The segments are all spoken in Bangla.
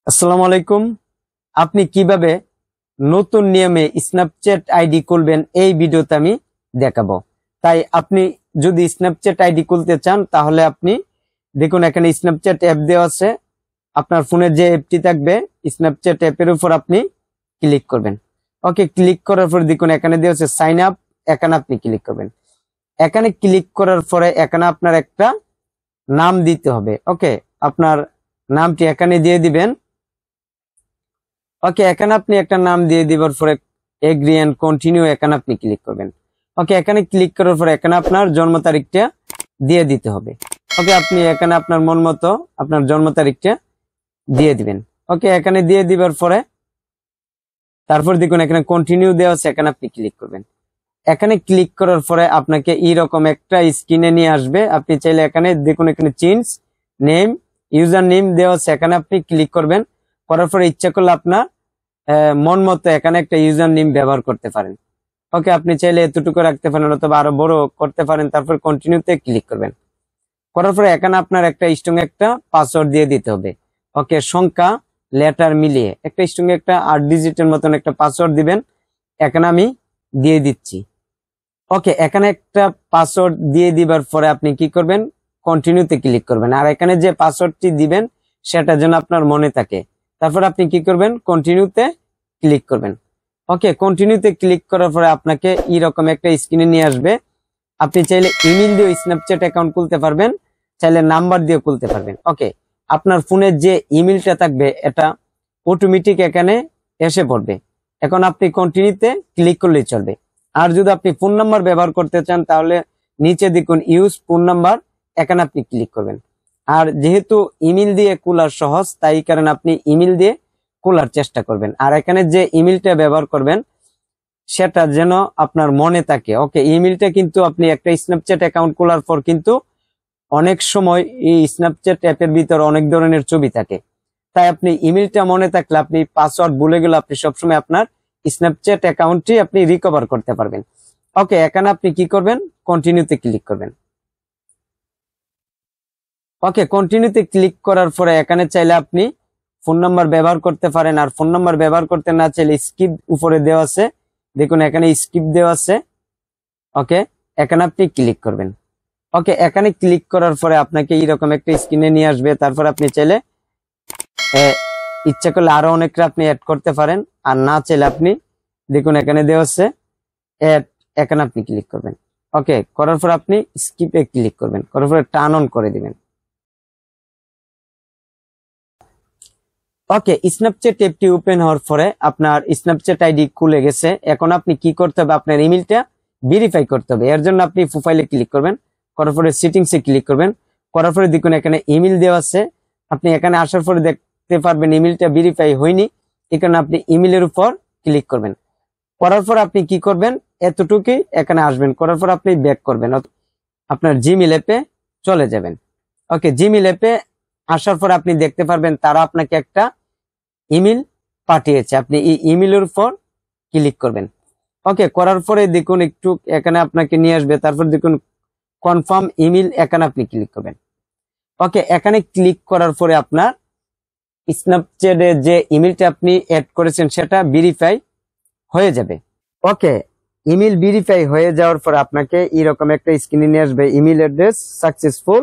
আসসালামু আলাইকুম। আপনি কিভাবে নতুন নিয়মে স্ন্যাপচ্যাট আইডি খুলবেন এই ভিডিওতে আমি দেখাবো। তাই আপনি যদি স্ন্যাপচ্যাট আইডি খুলতে চান তাহলে আপনি দেখুন এখানে স্ন্যাপচ্যাট অ্যাপ দেওয়া আছে। আপনার ফোনের যে অ্যাপটি থাকবে স্ন্যাপচ্যাট অ্যাপের উপর আপনি ক্লিক করবেন। ওকে, ক্লিক করার পর দেখুন এখানে দেওয়া আছে সাইন আপ, এখানে আপনি ক্লিক করবেন। এখানে ক্লিক করার পরে এখানে আপনার একটা নাম দিতে হবে। ওকে, আপনার নামটি এখানে দিয়ে দিবেন। ওকে, এখানে আপনি একটা নাম দিয়ে দিবার পরে এগ্রি এন্ড কন্টিনিউ এখানে আপনি ক্লিক করবেন। ওকে, এখানে ক্লিক করার পরে এখানে আপনার জন্ম তারিখটা দিয়ে দিতে হবে। ওকে, আপনি এখানে আপনার মন মতো আপনার জন্ম তারিখটা দিয়ে দিবেন। ওকে, এখানে দিয়ে দিবার পরে তারপর দেখুন এখানে কন্টিনিউ দেওয়া আছে, এখানে আপনি ক্লিক করবেন। এখানে ক্লিক করার পরে আপনাকে এইরকম একটা স্ক্রিনে নিয়ে আসবে। আপনি চাইলে এখানে দেখুন এখানে চেঞ্জ নেম, ইউজার নেম দেওয়া আছে, এখানে আপনি ক্লিক করবেন। করার পরে ইচ্ছা করলে আপনার মন মতো এখানে একটা ইউজার নেম ব্যবহার করতে পারেন। ওকে, আপনি চাইলে এতটুকু রাখতে পারেন অথবা আরো বড় করতে পারেন। তারপর কন্টিনিউতে ক্লিক করবেন। করার পরে এখানে আপনার একটা স্ট্রং একটা পাসওয়ার্ড দিয়ে দিতে হবে। ওকে, সংখ্যা লেটার মিলিয়ে একটা স্ট্রং একটা 8 ডিজিটের মতন একটা পাসওয়ার্ড দিবেন। এখানে আমি দিয়ে দিচ্ছি। ওকে, এখানে একটা পাসওয়ার্ড দিয়ে দিবার পরে আপনি কি করবেন, কন্টিনিউতে ক্লিক করবেন। আর এখানে যে পাসওয়ার্ডটি দিবেন সেটা যেন আপনার মনে থাকে। তারপর আপনি কি করবেন, কন্টিনিউতে ক্লিক করবেন। ওকে, কন্টিনিউতে ক্লিক করার পরে আপনাকে এইরকম একটা স্ক্রিনে নিয়ে আসবে। আপনি চাইলে ইমেল দিয়ে স্ন্যাপচ্যাট অ্যাকাউন্ট খুলতে পারবেন, চাইলে নাম্বার দিয়ে খুলতে পারবেন। ওকে, আপনার ফোনের যে ইমেলটা থাকবে এটা অটোমেটিক এখানে এসে পড়বে। এখন আপনি কন্টিনিউতে ক্লিক করলেই চলবে। আর যদি আপনি ফোন নাম্বার ব্যবহার করতে চান তাহলে নিচে দেখুন ইউজ ফোন নাম্বার, এখানে আপনি ক্লিক করবেন। আর যেহেতু ইমেল দিয়ে খোলা সহজ তাই কারণে আপনি ইমেল দিয়ে খোলার চেষ্টা করবেন। আর এখানে যে ইমেলটা ব্যবহার করবেন সেটা যেন আপনার মনে থাকে। ওকে, ইমেলটা কিন্তু আপনি একটা স্ন্যাপচ্যাট অ্যাকাউন্ট খোলার পর কিন্তু অনেক সময় এই স্ন্যাপচ্যাট অ্যাপের ভিতর অনেক ধরনের ছবি থাকে, তাই আপনি ইমেলটা মনে থাকলে আপনি পাসওয়ার্ড ভুলে গেলে আপনি সবসময় আপনার স্ন্যাপচ্যাট অ্যাকাউন্টটি আপনি রিকভার করতে পারবেন। ওকে, এখানে আপনি কি করবেন, কন্টিনিউতে ক্লিক করবেন। ওকে, কন্টিনিউতে ক্লিক করার পরে এখানে চাইলে আপনি ফোন নাম্বার ব্যবহার করতে পারেন। আর ফোন নাম্বার ব্যবহার করতে না চাইলে স্কিপ উপরে দেওয়া আছে, দেখুন এখানে স্কিপ দেওয়া আছে। ওকে, এখানে আপনি ক্লিক করবেন। ওকে, এখানে ক্লিক করার পরে আপনাকে এইরকম একটা স্ক্রিনে নিয়ে আসবে। তারপর আপনি চাইলে ইচ্ছা করলে আরো অনেকটা আপনি অ্যাড করতে পারেন, আর না চাইলে আপনি দেখুন এখানে দেওয়া আছে অ্যাড, এখানে আপনি ক্লিক করবেন। ওকে, করার পর আপনি স্কিপে ক্লিক করবেন, করার পরে টার্ন অন করে দিবেন। ওকে, স্ন্যাপচ্যাট অ্যাপটি ওপেন হওয়ার পরে আপনার স্ন্যাপচ্যাট আইডি খুলে গেছে। এখন আপনি কি করতে হবে, আপনার ইমেলটা ভেরিফাই করতে হবে। এর জন্য আপনি প্রোফাইলে ক্লিক করবেন, করার পরে সেটিংসে ক্লিক করবেন। করার পরে দেখুন এখানে ইমেল দেওয়া আছে। আপনি এখানে আসার পরে দেখতে পারবেন ইমেলটা ভেরিফাই হয়নি, এখানে আপনি ইমেলের উপর ক্লিক করবেন। করার পর আপনি কি করবেন, এতটুকুই এখানে আসবেন। করার পর আপনি ব্যাক করবেন, আপনার জিমেইল অ্যাপে চলে যাবেন। ওকে, জিমেইল অ্যাপে আসার পর আপনি দেখতে পারবেন তারা আপনাকে একটা ইমেল পাঠিয়েছে, আপনি এই ইমেলের উপর ক্লিক করবেন। ওকে, করার পরে দেখুন একটু এখানে আপনাকে নিয়ে আসবে। তারপর দেখুন কনফার্ম ইমেল, এখানে আপনি ক্লিক করবেন। ওকে, এখানে ক্লিক করার পরে আপনার স্ন্যাপচ্যাটে যে ইমেলটা আপনি অ্যাড করেছেন সেটা ভেরিফাই হয়ে যাবে। ওকে, ইমেল ভেরিফাই হয়ে যাওয়ার পর আপনাকে এরকম একটা স্ক্রিনে নিয়ে আসবে, ইমেল অ্যাড্রেস সাকসেসফুল।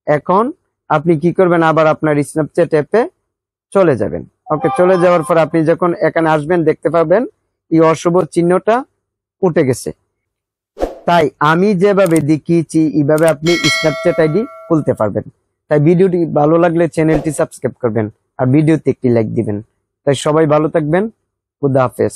এখন আপনি কি করবেন, আবার আপনার স্ন্যাপচ্যাট অ্যাপে চলে যাবেন। ওকে, চলে যাওয়ার পর আপনি যখন এখানে আসবেন দেখতে পাবেন এই অশুভ চিহ্নটা উঠে গেছে। তাই আমি যেভাবে দেখিয়েছি এইভাবে আপনি স্ন্যাপচ্যাট আইডি খুলতে পারবেন। তাই ভিডিওটি ভালো লাগলে চ্যানেলটি সাবস্ক্রাইব করবেন আর ভিডিওতে একটি লাইক দিবেন। তাই সবাই ভালো থাকবেন, খুদা হাফেজ।